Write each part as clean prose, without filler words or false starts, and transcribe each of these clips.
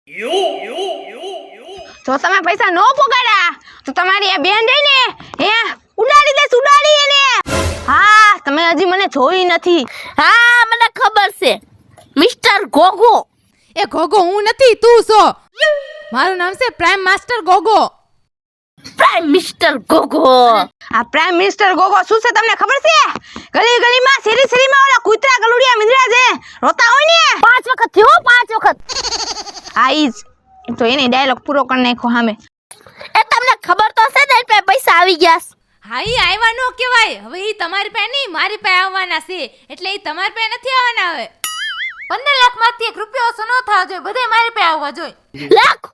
જો તમે પૈસા નો પોગાડ્યા તો તમારી આ બેન રહી ને હે ઉડાડી દેસ ઉડાડી એને. હા તમે હજી મને જોઈ નથી. હા મને ખબર છે મિસ્ટર ગોગો. એ ગોગો હું નથી તું છો. મારું નામ છે prime master Gogo. Prime mister Gogo. આ પ્રાઇમ મિનિસ્ટર ગોગો શું છે તમને ખબર છે? ગલી ગલીમાં શેરી શેરીમાં ઓલા કૂતરા ગલુડિયા મિંદરા છે રોતા હોય ને 5 વખત થયો 5 વખત. આઈજ તો એને ડાયલોગ પૂરો કરી નાખ્યો સામે. એ તમને ખબર તો છે ને એટલે પૈસા આવી ગયા. હા ઈ આવ્યા નો કહેવાય. હવે ઈ તમારી પાસે નહીં મારી પાસે આવવાના છે. એટલે ઈ તમારી પાસે નથી આવવાના. હવે 15 લાખ માંથી 1 રૂપિયો ઓછો ન થવો જોઈએ. બધે મારી પાસે આવવા જોઈએ. લાખ.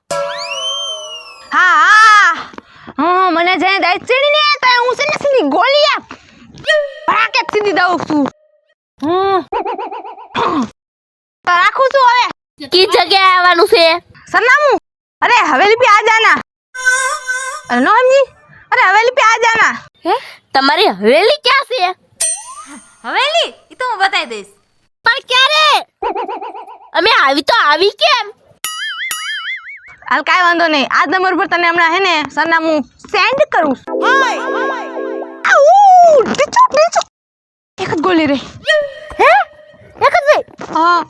હા હા મને જે દાઈ ચડી ને તો હું છે ને સીધી ગોળીયા ભડાકે સીધી દઉં છું. તો રાખું છું હવે. કી જગ્યાએ આવવાનું છે? સરનામું અરે હવેલી पे आ जाना. अरे नो समझी अरे हवेली पे आ जाना. હે તમારી હવેલી ક્યાં છે? હવેલી ઈ તો હું બતાવી દઈશ. પણ ક્યારે? અમે આવી તો આવી કેમ? હાલ કાઈ વાંધો નહીં. આ નંબર પર તને હમણાં હે ને સરનામું સેન્ડ કરું. આઉ ડીચો ડીચો એક જ ગોલી રહી. હે એક જ વે. હા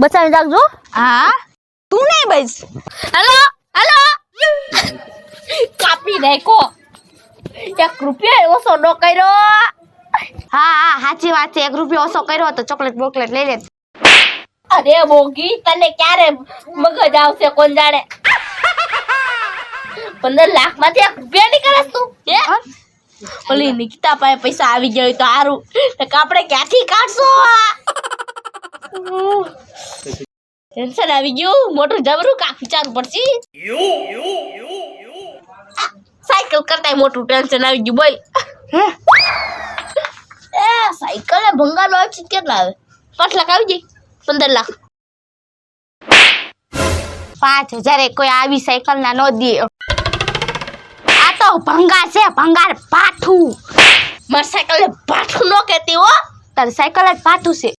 બચાવી રાખજો. હા તું નહીં બસ. હેલો હેલો કાપી નાખો. 1 રૂપિયો ઓછો નો કર્યો. હા હા સાચી વાત છે. 1 રૂપિયો ઓછો કર્યો તો ચોકલેટ બોકલેટ લઈ લે. અરે મોગી તને ક્યારે મગજ આવશે કોણ જાણે. 15 લાખ માંથી 1 રૂપિયા ની કરસ તું? હે ઓલી નિકિતા પાસે પૈસા આવી જાય તો સારું. તો આપણે ક્યાંથી કાઢશો? ટેન્શન આવી ગયું. મોટું જબરું કાક વિચારવું પડશે. સાયકલ કરતા મોટું ટેન્શન આવી ગયું બોલ. એ સાયકલ ને ભંગાર આવે છે કેટલા આવે? 5 લાખ આવી જાય. 15 લાખ 5000 કોઈ આવી સાયકલ ના નો દે. આ તો ભંગાર છે ભંગાર પાઠું. માર સાયકલ ને પાઠું નો કહેતી હો. તારી સાયકલ જ પાઠું છે.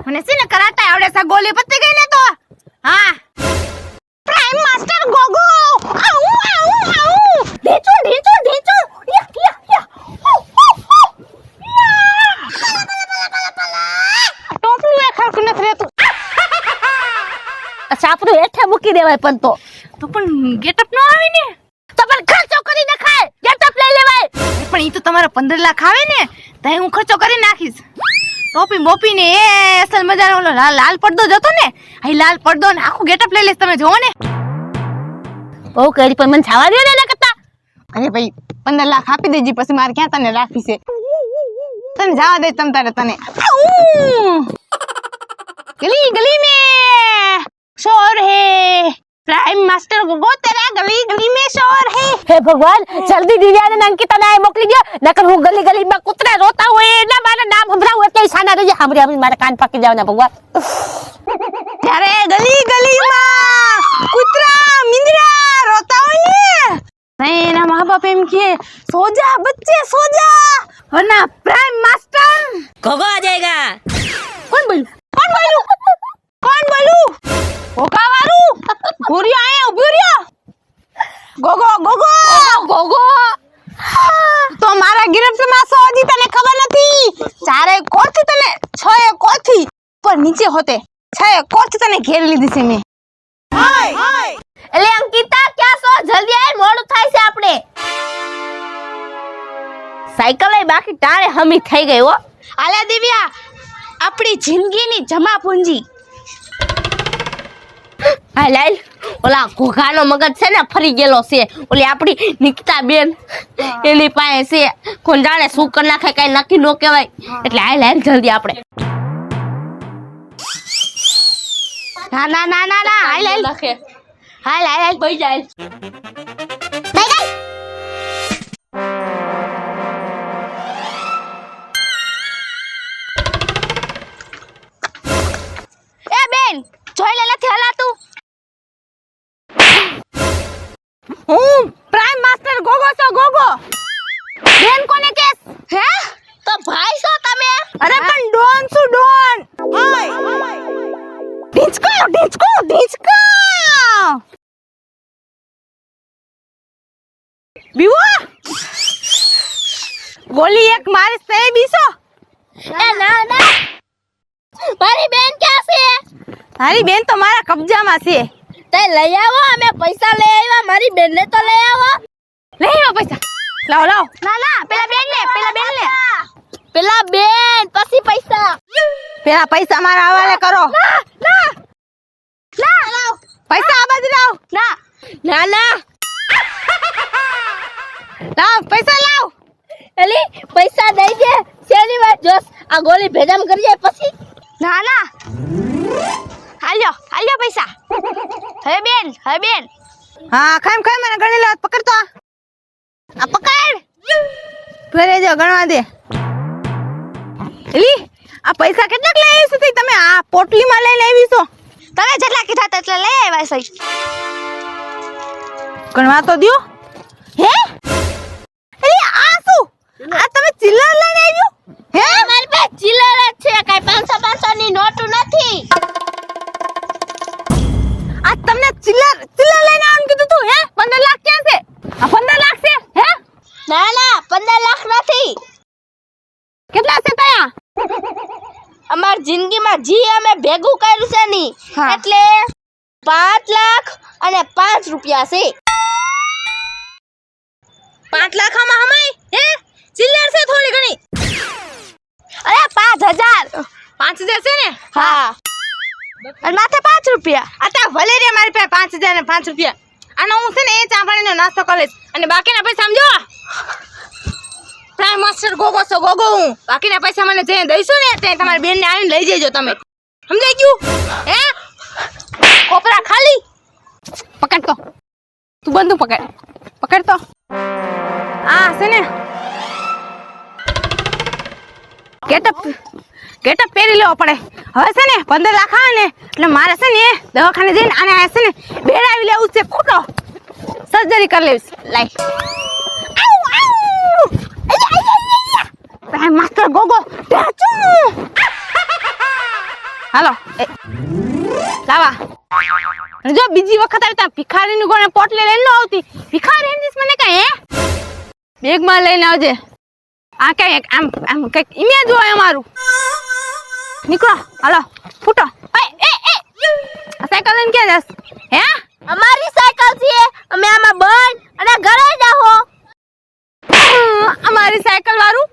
મને છે ને કરાતા આવડે સા ગોલી પતી ગઈ ને તો. હા પ્રાઇમ માસ્ટર ગોગો. આઉ આઉ આઉ ઢીચો ઢીચો ઢીચો યા યા ટોપલું એ ખાક નથી રહેતું. સાપરું હેઠે મૂકી દેવાય પણ તો પણ ગેટઅપ નો આવે ને. તો પણ ખર્ચો કરીને ખાય. ગેટઅપ લઈ લેવાય. પણ ઈ તો તમારા 15 લાખ આવે ને તો હું ખર્ચો કરી નાખીશ. ટોપી બોપી ને એ અસલ મજાનો ઓલો લાલ પડદો જતો ને આ લાલ પડદો ને આખું ગેટઅપ લઈ લેસ. તમે જોવો ને બહુ કરી પણ મને છાવા દે ને કરતા. અરે ભાઈ 15 લાખ આપી દેજી પછી મારે ક્યાં તને રાખી છે. તને જવા દે તમ તારે તને. ગલી ગલી में शोर है. प्राइम मास्टर गोगो तेरा गली गली में शोर है. હે ભગવાન જલ્દી દિવ્યા ને અંકિતા ને મોકલી દો. નકર હું ગલી ગલી માં કૂતરા રોતા હોય એના મારા નામ સંભળાવું એટલે સાના રહી જાય. સાંભળી મારા કાન પાકી જાવ ને ભગવાન. ત્યારે ગલી ગલી માં કૂતરા મિંદરા રોતા હોય ને नहीं ना माँ बाप एम किए सो जा बच्चे सो जा वरना प्राइम मास्टर ગોગો આ જાયગા. कौन बोलू होका वारू घुरिया आया उभरिया गोगो गोगो ગોગો તો મારા ગિરફ્ટ માં સો હજી તને ખબર નથી. 4 કોથી તને 6 કોથી પર નીચે હોતે 6 કોથી તને ઘેરી લીધી છે મેં. એટલે અંકિતા ક્યાં છો? જલ્દી આય મોડું થાય છે આપણે. સાયકલ એ બાકી ટાણે હમી થઈ ગઈ હો. આલા દિવ્યા આપણી જિંદગીની જમા પૂંજી. હા લાલ ઓલા ઘોઘાનો મગજ છે ને ફરી ગયેલો છે. ઓલી આપણી નિકિતા બેન એની પાસે છે. કોણ જાણે શું કરી નાખે કઈ નક્કી નો કહેવાય. એટલે હાલ હાલ જલ્દી આપણે. ના ના ના ના ના હાલ હાલ નાખે હાલ હાલ બઈ જાય. એ બેન જોઈ લે નથી હલાતું. હું પ્રાઇમ માસ્ટર ગોગો છો ગોગો. બેન કોને કેસ હે? તો ગોલી એક મારી સે બીસો એ ના ના મારી બેન ક્યાં છે? તારી બેન તો મારા કબજામાં છે. તે લઈ આવો, અમે પૈસા લઈ આવ્યા, મારી બેનને તો લઈ આવો. લઈ આવો પૈસા. લાવ લાવ. ના ના પેલા બેન લે. પેલા બેન પછી પૈસા. પેલા પૈસા મારા હવાલે કરો. ના પૈસા આ બાજુ લાવ. ના ના લાવ પૈસા લાવ. એલી પૈસા દઈ દે. શેની વાત જોસ? આ ગોળી ભેજામ કરી જાય પછી. ના ના હાલ્યો પૈસા. હવે બેન હા ખામ મને ગણી લે. પકડ તો આ પકડ. ફેરે જો ગણવા દે. એલી આ પૈસા કેટલાક લઈ આવી છો તમે? આ પોટલીમાં લઈને આવી છો? તમે જેટલા કીધા તેટલા લઈ આવ્યા છો. ગણવા તો દ્યો. હે એલી આ શું? આ તમે ચિલ્લર લઈને આવ્યો? હે મારી પાસે ચિલ્લર જ છે, કાઈ 500 ની નોટ નથી. આ તમને ચિલ્લર લઈને આવવાનું કીધું તું? હે 15 લાખ ક્યાં છે? આ 15 લાખ છે? હે ના ના 15 લાખ નથી. કેટલા છે તયા? અમાર જિંદગીમાં જી અમે ભેગું કર્યું છે ની હા. એટલે 5 લાખ અને 5 રૂપિયા છે. 5 લાખ આમાં હમાય? હે ચિલ્લર છે થોડી ઘણી? અરે 5000. 5000 છે ને? હા અને માથે 5 રૂપિયા. આતા ભલે રે મારી પાસે 5000 ને 5 રૂપિયા. આનો હું છે ને એ ચાંપાણીનો નાસ્તો કરીશ અને બાકીના પૈસા સમજો પ્રાઇમ માસ્ટર ગોગો છો ગોગો હું. બાકીના પૈસા મને જે દઈશું ને તે તમારી બેનને આવીને લઈ જજો તમે. સમજાઈ ગયું? હે કોપરા ખાલી. પકડ તો. તું બંદૂક પકડ તો. આ છે ને ગેટઅપ પહેરી લેવો પડે. હવે છે ને 15 લાખ આવે ને એટલે મારે છે ને દવાખાને જઈને આને આ છે ને બેડાવી લેવું છે. ખોટો સર્જરી કરી લેવીશ. લાઈ પ્રાઇમ માસ્ટર ગોગો ટેચુ. હાલો લાવા. અને જો બીજી વખત આવી તા ભિખારીની ગોણે પોટલી લઈને ન આવતી. ભિખારી એમ દીસ મને કાંઈ હે બેગમાં લઈને આવજે. આ કઈ આમ કઈક ઇમેજ હોય અમારું. નીકળો હાલો ફૂટો. એ આ સાયકલ લઈને ક્યાં જાસ? હે અમારી સાયકલ છે, અમે આમાં બંધ અને ઘરે જાહો. અમારી સાયકલ વાળું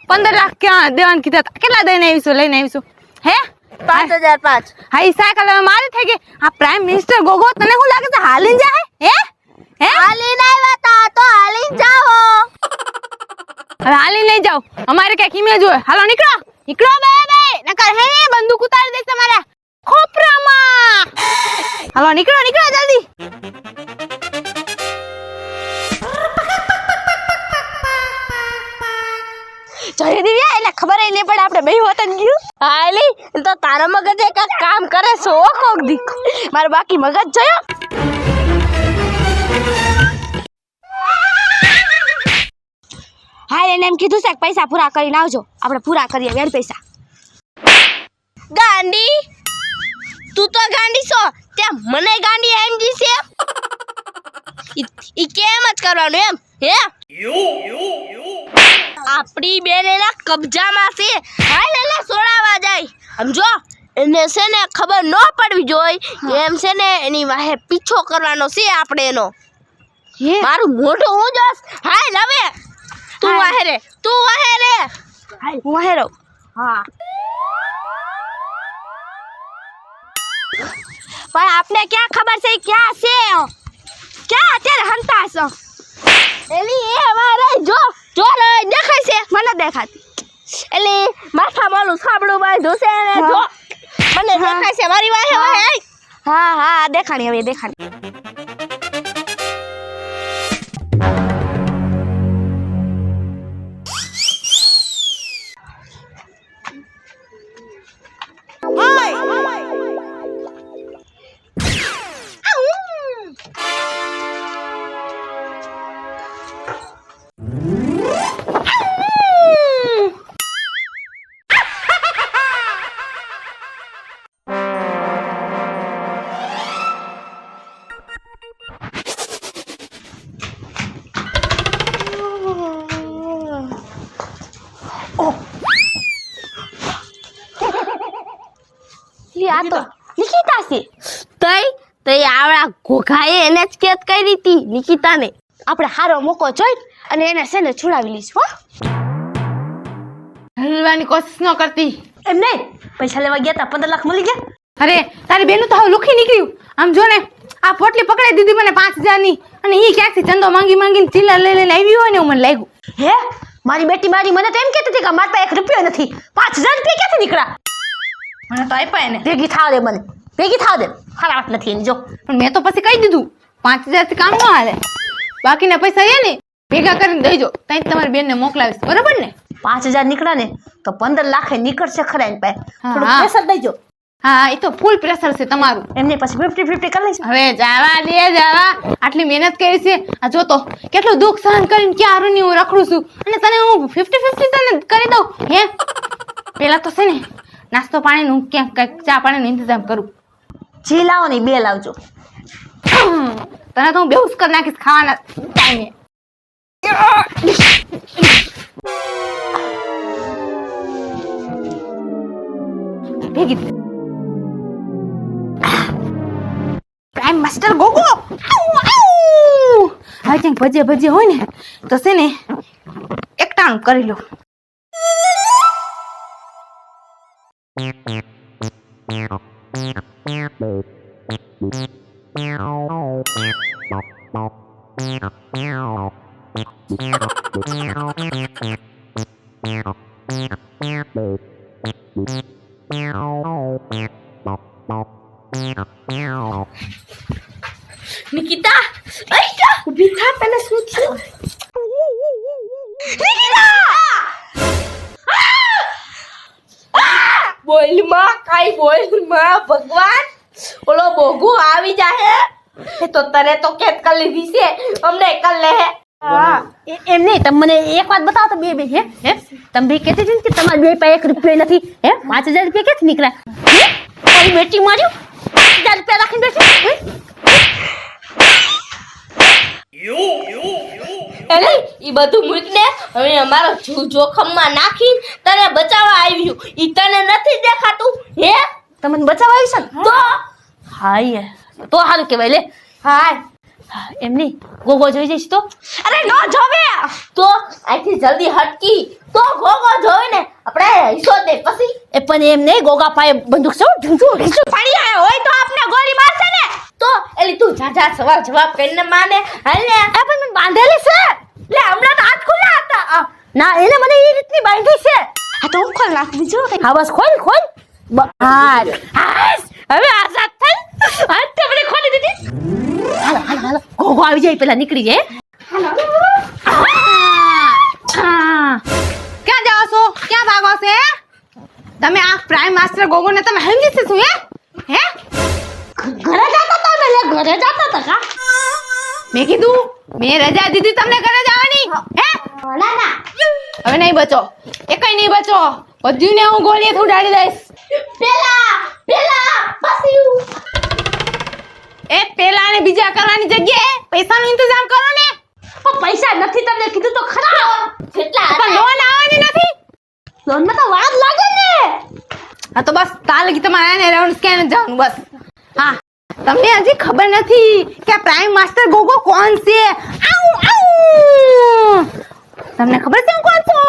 15 લાખ ક્યાં દેવાનું કીધા હતા? કેટલા લઈને આવીશું? હે 5005. હા ઈ સાયકલ હવે મારી થઈ ગઈ. આ પ્રાઇમ મિનિસ્ટર ગોગો તને શું લાગે છે હાલીને જાય? હે હાલીને આવ્યા તા તો હાલીને જાહો. હવે હાલી લઈ જાઓ. અમારે કઈક ઇમેજ હોય. હાલો નીકળો બે નકર હે બંદૂક ઉતારી દેશે તમારા ખોપરામાં. હાલો નીકળો જલ્દી. જય દિવ્યા એટલે ખબર નહીં પડે આપણે બે હોત જ ગયું. હાલી તો તારા મગજે કાક કામ કરે છે ઓ કોક દીક. મારે બાકી મગજ જોયો. હા એને એમ કીધું છે કે પૈસા પૂરા કરીને આવજો. આપણે પૂરા કરીએ વેર પૈસા. ગાંડી તું તો ગાંડી છો, ત્યાં મને ગાંડી એમ જી છે. ઈ કેમ જ કરવાનું એમ? હે આપણી બેન એના કબજામાં છે. હાલ એને સોડાવા જાય. સમજો એને છે ને ખબર ન પડવી જોઈએ. એમ છે ને એની વાહે પીછો કરવાનો છે આપણે એનો. મારું મોઢું હું જોસ. હાલ હવે તું વાહે રે. હું હેરો. હા પણ આપને ક્યાં ખબર છે ક્યાં છે? ક્યાં અત્યારે હંતા છો? એલી એ અમારે જો રે દેખાય છે? મને દેખાતી. એલી માથા માલું સાબડું બાંધ્યું છે ને જો મને દેખાય છે મારી વાહે વાહે. હા દેખાણી હવે દેખાણી. આ તો નિકિતા છે. તઈ આવડા ઘોઘાએ એને જ કેત કરી હતી નિકિતાને. આપણે હારો મોકો જોઈ અને એને છે ને છુડાવી લઈશ હો. હલવાની કોશિશ ન કરતી. એમ નહીં, પૈસા લેવા ગયા તા 15 લાખ મળી ગયા. અરે તારી બેનું તો હવે લુખી નીકળ્યું. આમ જો ને આ પોટલી પકડાઈ દીધી મને 5000 ની, અને ઈ ક્યાંકથી ચંદો માંગીને ચીલા લઈને આવી હોય ને એવું મને લાગ્યું. હે મારી બેટી મારી મને તો એમ કહેતી હતી કે મારી પાસે 1 રૂપિયો નથી. 5000 રૂપિયા ક્યાંથી નીકળ્યા? મને તો આપ્યા એને. ભેગી થાવ દે મને, ભેગી થાવ દે. હારા વાત નથી એની જો. પણ મેં તો પછી કહી દીધું 5000 થી કામ ન હાલે. બાકીના પૈસા એ ને ભેગા કરીને દઈજો, ત્યાં તમારી બેનને મોકલાવીશ, બરાબર ને? 5000 નીકળ્યા ને તો 15 લાખ નીકળશે ખરા એની પાસે. હા, થોડું હા. પ્રેશર દઈજો. હા એ તો ફૂલ પ્રેશર છે તમારું. એમને પછી 50-50 કરી લઈશ. હવે જાવા દે જાવા, આટલી મહેનત કરી છે. આ જો તો કેટલું દુઃખ સહન કરીને ક્યાં હારું હું રખડું છું, અને તને હું 50-50 તને કરી દઉં હે? પેલા તો છે ને નાસ્તો પાણીનું ક્યાંક કંઈક ચા પાણીનો ઇંતજામ કરું. જે લાવો ને 2 લાવજો. તને તો હું બેહુસ કરી નાખીશ ખાવાના ટાઈમે. ભેગી પ્રાઇમ માસ્ટર ગોગો. હવે ક્યાંક ભજે હોય ને તો છે ને એકટાણું કરી લો. નિકિતા ઊભી થા, પેલા શું થયું? બોલ માં, કાઈ બોલ માં, ભગવાન ઓલો બોગુ આવી જાહે. એ તો તને તો કેત કરી લીધી છે, અમને કર લે. એમ નહીં, તમે મને એક વાત બતાવો તો બે હે તમે બે કહેતી હતી ને કે તમારી બે પાસે 1 રૂપિયો નથી. હે 5000 રૂપિયા ક્યાંથી નીકળ્યા? હે તારી બેટી માર્યું 5000 રૂપિયા રાખીને બેઠી. અરે ઈ બધું મૂકને, હવે અમારો જીવ જોખમમાં નાખી તને બચાવવા આવ્યું. ઈ તને નથી દેખાતું હે? તમને બચાવવા આવી છે ને? તો હાય તો સારું કહેવાય. લે હાય એમ નહીં, ગોગો જોઈ જઈશ તો? અરે નો જોવે તો અહીંથી જલ્દી હટકી તો ગોગો જોઈ ને આપણે હિસ્સો દે પછી. એ પણ એમ નહીં, ગોગા પાસે બંદૂક છે, ઢૂંઢું પડી આવ્યો હોય તો આપણે ગોળી મારશે ને. તો એલી તું જા સવાલ જવાબ કરીને માને હાલ ને. આ પણ મને બાંધેલી છે. લે હમણાં તો હાથ ખુલ્લા હતા. ના એને મને એ રીતની બાંધી છે. આ તો હું ખોલ નાખ બીજું. હા બસ ખોલ બહાર. હવે આઝાદ થઈ હાથ તે મને ખોલી દીધી. હાલો ગોગો આવી જાય પેલા નીકળી જાય. ક્યાં જાઓ છો? ક્યાં ભાગો છે તમે? આ પ્રાઇમ માસ્ટર ગોગો ને તમે હંગી છે શું? હે ઘરે જતા હતા ને, ઘરે જતા હતા કા? મેં કીધું મેં રજા દીધી તમને ઘરે જવાની. હે ના હવે નહીં બચો, એકઈ નહીં બચો. બધું ને હું ગોળીએ ઉડાડી દઈશ. પેલા પછી એ પેલા ને બીજા કરવાની જગ્યાએ પૈસાનો ઇંતજામ કરો ને. પણ પૈસા નથી, તમને કીધું તો ખરા. કેટલા પણ લોન આવવાની નથી. લોન માં તો વાર લાગે ને. હા તો બસ તાલ લગી તમારે આને રાઉન્ડ સ્કેન જવાનું બસ. હા તમને હજી ખબર નથી કે આ પ્રાઇમ માસ્ટર ગોગો કોણ છે. આઉ તમને ખબર છે હું કોણ છું?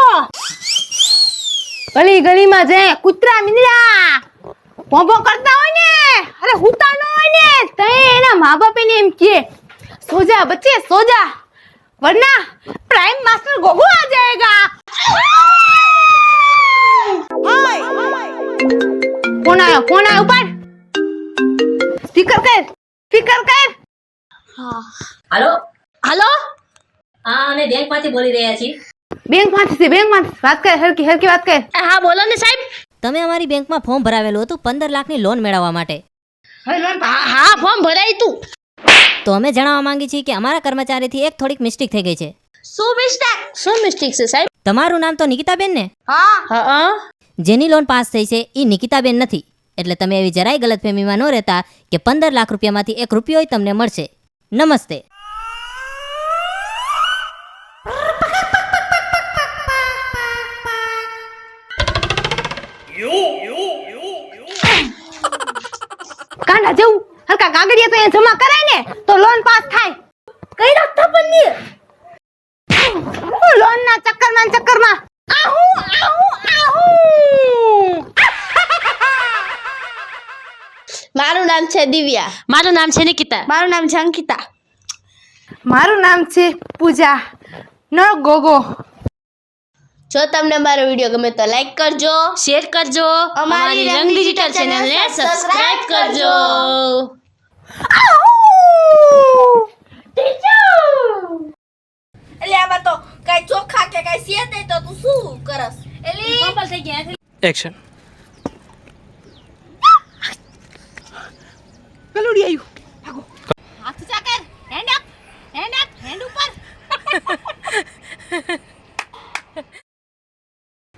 ગલીમાં જે કૂતરા મીંદડા ભોંભો કરતા હોય ને, અરે હુતા ન હોય ને, તે એના મા બાપ એને એમ કે સોજા બચ્ચે સોજા, વરના પ્રાઇમ માસ્ટર ગોગો આ જાયેગા. ફોન આયો ઉપર. સ્પીકર કર. હાલો હાલો હા અમે બેંકમાંથી બોલી રહ્યા છીએ. બેંકમાંથી વાત કર. હરકી વાત કર. હા બોલો ને સાહેબ. તમે અમારી બેંકમાં ફોર્મ ભરાવેલું હતું 15 લાખની લોન મેળવવા માટે. હા ફોર્મ ભરાય તું. તો અમે જણાવવા માંગી છીએ કે અમારા કર્મચારીથી એક થોડીક મિસ્ટેક થઈ ગઈ છે. શું મિસ્ટેક છે સાહેબ? તમારું નામ તો નિકિતાબેન ને? હા જેની લોન પાસ થઈ છે એ નિકિતાબેન નથી. એટલે તમે એવી જરાય ગલતફહેમીમાં ન રહેતા કે 15 લાખ રૂપિયામાંથી 1 રૂપિયો તમને મળશે. નમસ્તે. ભરવા જવું હરકા કાગળિયા તો અહીંયા જમા કરાય ને તો લોન પાસ થાય કઈ રાખતા પણ નહીં લોન ના ચક્કરમાં આહુ મારું નામ છે દિવ્યા. મારું નામ છે નિકિતા. મારું નામ છે અંકિતા. મારું નામ છે પૂજા ન ગોગો. જો તમને મારો વિડીયો ગમે તો લાઈક કરજો, શેર કરજો. અમારી રંગ ડિજિટલ ચેનલને સબસ્ક્રાઇબ કરજો. એટલે આમાં તો કઈ ચોખા કે કઈ સેજ નહીં તો તું શું કરસ? એલી કપલ થઈ ગયા. એક્શન. ગલુડી આવ્યું હાથ ઊંચા કર. હેન્ડ ઉપર.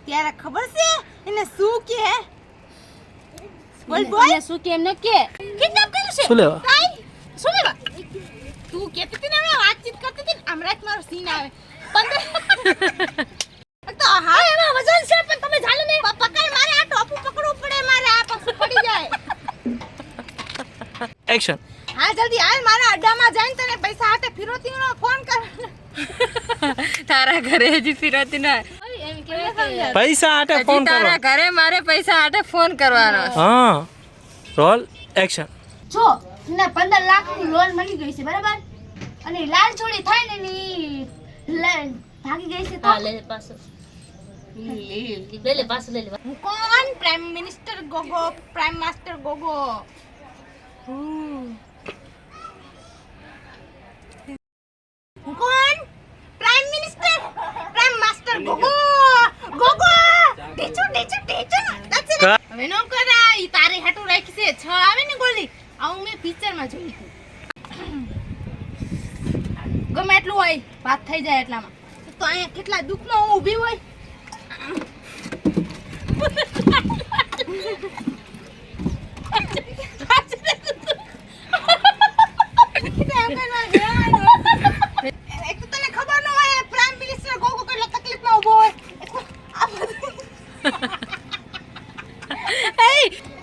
ત્યારે ખબર છે એને શું કે બોલ શું કેમ ન કે કિડનેપ કર્યું છે શું લેવા? શું લેવા તું કહેતી હતી ને હમણાં વાતચીત કરતી હતી ને હમણાં જ મારો સીન આવે 15 તો હા એમાં વજન છે પણ તમે જાણો ને પકડ મારે આ ટોપું પકડવું પડે મારે આ પાછું પડી જાય એક્શન. હા જલ્દી હાલ મારા અડ્ડામાં જઈને તને પૈસા હાટે ફિરોતીનો ફોન કર તારા ઘરે હજી ફિરતી ના એમ કે પૈસા આટે ફોન કરો. તારા ઘરે મારે પૈસા હાટે ફોન કરવાનો. હા. Roll action. જો ને 15 લાખની લોન મળી ગઈ છે બરાબર, અને લાલ ચોરી થાય ને ની ભાગી ગઈ છે તો લે પાછો લે પાછો લે હું કોણ prime minister Gogo prime master Gogo હું કોણ prime minister prime master Gogo Gogo teacher હવે નો કરા ઈ તારી હાટુ રાખી છે 6 આવે ને ગોલી આવું મેં પિક્ચર માં જોઈ હતું ગમે એટલું હોય વાત થઈ જાય એટલામાં તો અહીંયા કેટલા દુઃખમાં હું ઊભી હોય એક તો તને ખબર ન હોય પ્રાઇમ મિનિસ્ટર ગોગો કેટલા તકલીફમાં ઊભો હોય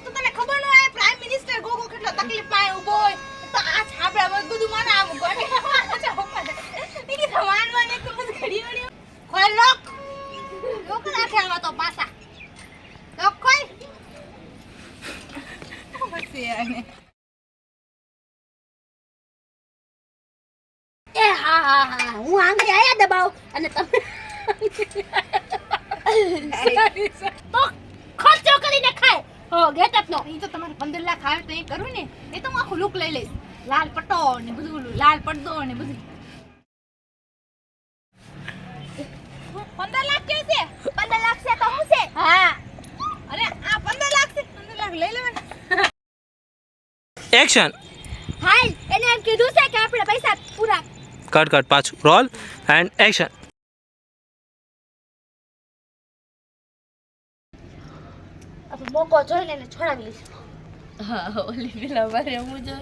તો તને ખબર ન હોય પ્રાઇમ મિનિસ્ટર ગોગો કેટલા તકલીફમાં ઊભો હોય તો આ છાબડા બધું મને આમ ગોડે નીકી થવાનવા ને તો બસ ઘડી વળી ખોલ લોક નાખે આવા તો પાસા લોક ખોલ બસ યાર એ હા હું આંગળી આયા દબાવ અને તમે તો ખર્ચો કરીને ખાય હો ગેટઅપ નો ઈ તો તમારે 15 લાખ આવે તો એ કરું ને એ તો હું આખું લુક લઈ લઈશ લાલ પટ્ટો ને બધું લાલ પડદો ને બધું 15 લાખ કે છે 15 લાખ છે તો હું છે હા અરે આ 15 લાખ છે 15 લાખ લઈ લેવાના એક્શન. હાલ એને એમ કીધું છે કે આપણે પૈસા પૂરા કટ પાછું. Roll and action. આપણે મોકો જોઈ લઈને છોડાવી લઈશું. હા ઓલી પેલા મારે હું જો